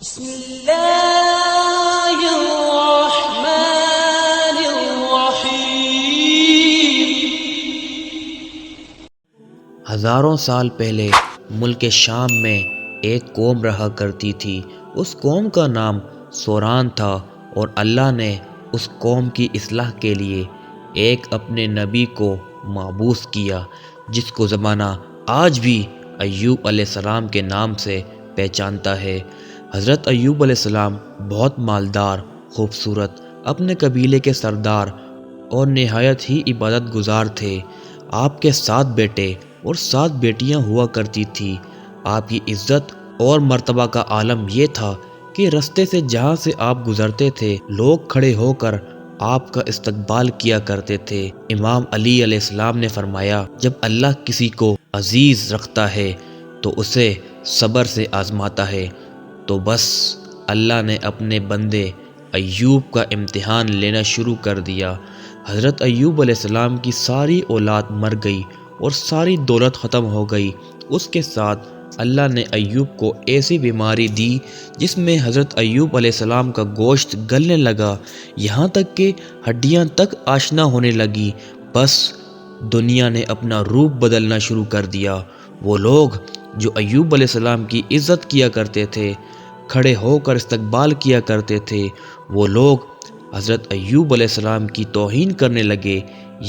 بسم اللہ الرحمن الرحیم۔ ہزاروں سال پہلے ملک شام میں ایک قوم رہا کرتی تھی۔ اس قوم کا نام سوران تھا، اور اللہ نے اس قوم کی اصلاح کے لیے ایک اپنے نبی کو مبعوث کیا، جس کو زمانہ آج بھی ایوب علیہ السلام کے نام سے پہچانتا ہے۔ حضرت ایوب علیہ السلام بہت مالدار، خوبصورت، اپنے قبیلے کے سردار اور نہایت ہی عبادت گزار تھے۔ آپ کے 7 بیٹے اور 7 بیٹیاں ہوا کرتی تھی۔ آپ کی عزت اور مرتبہ کا عالم یہ تھا کہ رستے سے جہاں سے آپ گزرتے تھے، لوگ کھڑے ہو کر آپ کا استقبال کیا کرتے تھے۔ امام علی علیہ السلام نے فرمایا، جب اللہ کسی کو عزیز رکھتا ہے تو اسے صبر سے آزماتا ہے۔ تو بس اللہ نے اپنے بندے ایوب کا امتحان لینا شروع کر دیا۔ حضرت ایوب علیہ السلام کی ساری اولاد مر گئی اور ساری دولت ختم ہو گئی۔ اس کے ساتھ اللہ نے ایوب کو ایسی بیماری دی جس میں حضرت ایوب علیہ السلام کا گوشت گلنے لگا، یہاں تک کہ ہڈیاں تک آشنا ہونے لگی۔ بس دنیا نے اپنا روپ بدلنا شروع کر دیا۔ وہ لوگ جو ایوب علیہ السلام کی عزت کیا کرتے تھے، کھڑے ہو کر استقبال کیا کرتے تھے، وہ لوگ حضرت ایوب علیہ السلام کی توہین کرنے لگے۔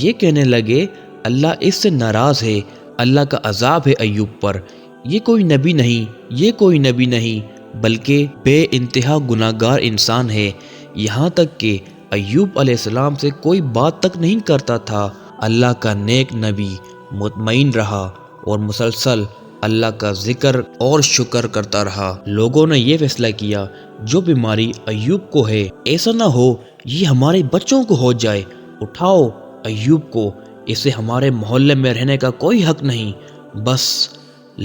یہ کہنے لگے، اللہ اس سے ناراض ہے، اللہ کا عذاب ہے ایوب پر، یہ کوئی نبی نہیں، یہ کوئی نبی نہیں، بلکہ بے انتہا گناہگار انسان ہے۔ یہاں تک کہ ایوب علیہ السلام سے کوئی بات تک نہیں کرتا تھا۔ اللہ کا نیک نبی مطمئن رہا اور مسلسل اللہ کا ذکر اور شکر کرتا رہا۔ لوگوں نے یہ فیصلہ کیا، جو بیماری ایوب کو ہے، ایسا نہ ہو یہ ہمارے بچوں کو ہو جائے، اٹھاؤ ایوب کو، اسے ہمارے محلے میں رہنے کا کوئی حق نہیں۔ بس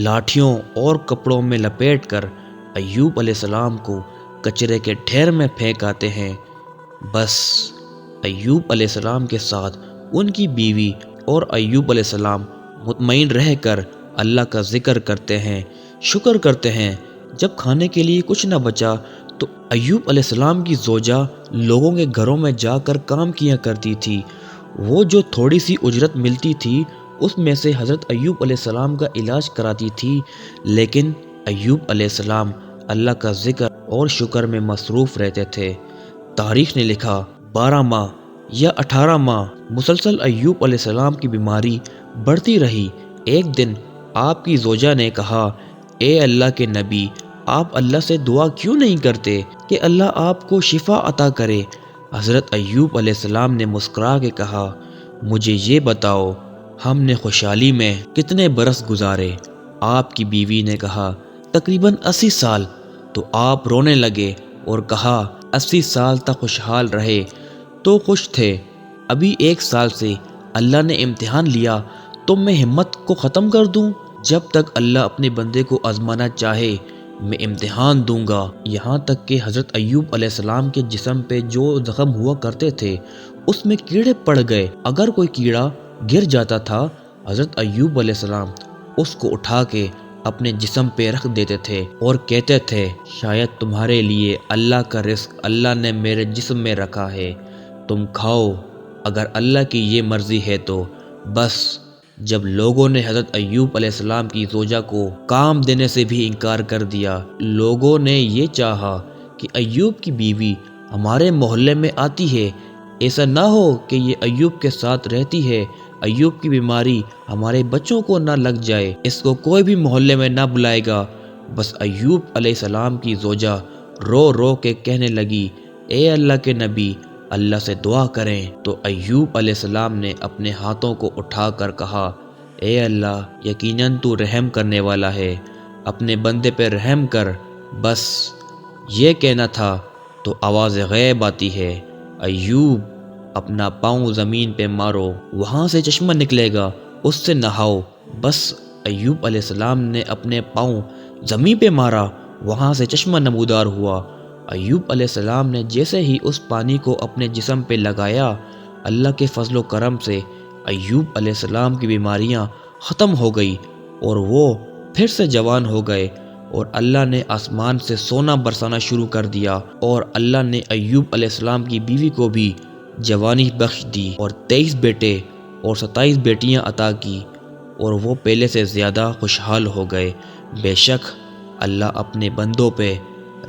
لاٹھیوں اور کپڑوں میں لپیٹ کر ایوب علیہ السلام کو کچرے کے ڈھیر میں پھینک آتے ہیں۔ بس ایوب علیہ السلام کے ساتھ ان کی بیوی اور ایوب علیہ السلام مطمئن رہ کر اللہ کا ذکر کرتے ہیں، شکر کرتے ہیں۔ جب کھانے کے لیے کچھ نہ بچا تو ایوب علیہ السلام کی زوجہ لوگوں کے گھروں میں جا کر کام کیا کرتی تھی۔ وہ جو تھوڑی سی اجرت ملتی تھی، اس میں سے حضرت ایوب علیہ السلام کا علاج کراتی تھی، لیکن ایوب علیہ السلام اللہ کا ذکر اور شکر میں مصروف رہتے تھے۔ تاریخ نے لکھا 12 ماہ یا 18 ماہ مسلسل ایوب علیہ السلام کی بیماری بڑھتی رہی۔ ایک دن آپ کی زوجہ نے کہا، اے اللہ کے نبی، آپ اللہ سے دعا کیوں نہیں کرتے کہ اللہ آپ کو شفا عطا کرے؟ حضرت ایوب علیہ السلام نے مسکرا کے کہا، مجھے یہ بتاؤ، ہم نے خوشحالی میں کتنے برس گزارے؟ آپ کی بیوی نے کہا، تقریباً 80 سال۔ تو آپ رونے لگے اور کہا، 80 سال تک خوشحال رہے تو خوش تھے، ابھی 1 سال سے اللہ نے امتحان لیا تو میں ہمت کو ختم کر دوں؟ جب تک اللہ اپنے بندے کو آزمانا چاہے میں امتحان دوں گا۔ یہاں تک کہ حضرت ایوب علیہ السلام کے جسم پہ جو زخم ہوا کرتے تھے اس میں کیڑے پڑ گئے۔ اگر کوئی کیڑا گر جاتا تھا، حضرت ایوب علیہ السلام اس کو اٹھا کے اپنے جسم پہ رکھ دیتے تھے اور کہتے تھے، شاید تمہارے لیے اللہ کا رزق اللہ نے میرے جسم میں رکھا ہے، تم کھاؤ، اگر اللہ کی یہ مرضی ہے تو۔ بس جب لوگوں نے حضرت ایوب علیہ السلام کی زوجہ کو کام دینے سے بھی انکار کر دیا، لوگوں نے یہ چاہا کہ ایوب کی بیوی ہمارے محلے میں آتی ہے، ایسا نہ ہو کہ یہ ایوب کے ساتھ رہتی ہے، ایوب کی بیماری ہمارے بچوں کو نہ لگ جائے، اس کو کوئی بھی محلے میں نہ بلائے گا۔ بس ایوب علیہ السلام کی زوجہ رو رو کے کہنے لگی، اے اللہ کے نبی، اللہ سے دعا کریں۔ تو ایوب علیہ السلام نے اپنے ہاتھوں کو اٹھا کر کہا، اے اللہ، یقیناً تو رحم کرنے والا ہے، اپنے بندے پہ رحم کر۔ بس یہ کہنا تھا تو آواز غیب آتی ہے، ایوب اپنا پاؤں زمین پہ مارو، وہاں سے چشمہ نکلے گا، اس سے نہاؤ۔ بس ایوب علیہ السلام نے اپنے پاؤں زمین پہ مارا، وہاں سے چشمہ نمودار ہوا۔ ایوب علیہ السلام نے جیسے ہی اس پانی کو اپنے جسم پہ لگایا، اللہ کے فضل و کرم سے ایوب علیہ السلام کی بیماریاں ختم ہو گئی اور وہ پھر سے جوان ہو گئے اور اللہ نے آسمان سے سونا برسانا شروع کر دیا، اور اللہ نے ایوب علیہ السلام کی بیوی کو بھی جوانی بخش دی اور 23 بیٹے اور 27 بیٹیاں عطا کی، اور وہ پہلے سے زیادہ خوشحال ہو گئے۔ بے شک اللہ اپنے بندوں پہ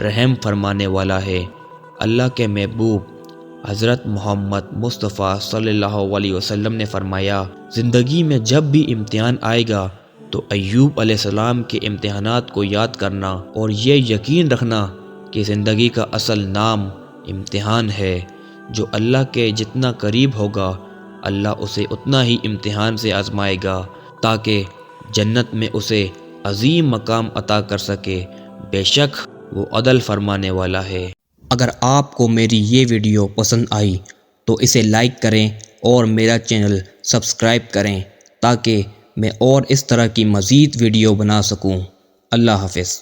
رحم فرمانے والا ہے۔ اللہ کے محبوب حضرت محمد مصطفیٰ صلی اللہ علیہ وسلم نے فرمایا، زندگی میں جب بھی امتحان آئے گا تو ایوب علیہ السلام کے امتحانات کو یاد کرنا اور یہ یقین رکھنا کہ زندگی کا اصل نام امتحان ہے۔ جو اللہ کے جتنا قریب ہوگا اللہ اسے اتنا ہی امتحان سے آزمائے گا تاکہ جنت میں اسے عظیم مقام عطا کر سکے۔ بے شک وہ عدل فرمانے والا ہے۔ اگر آپ کو میری یہ ویڈیو پسند آئی تو اسے لائک کریں اور میرا چینل سبسکرائب کریں تاکہ میں اور اس طرح کی مزید ویڈیو بنا سکوں۔ اللہ حافظ۔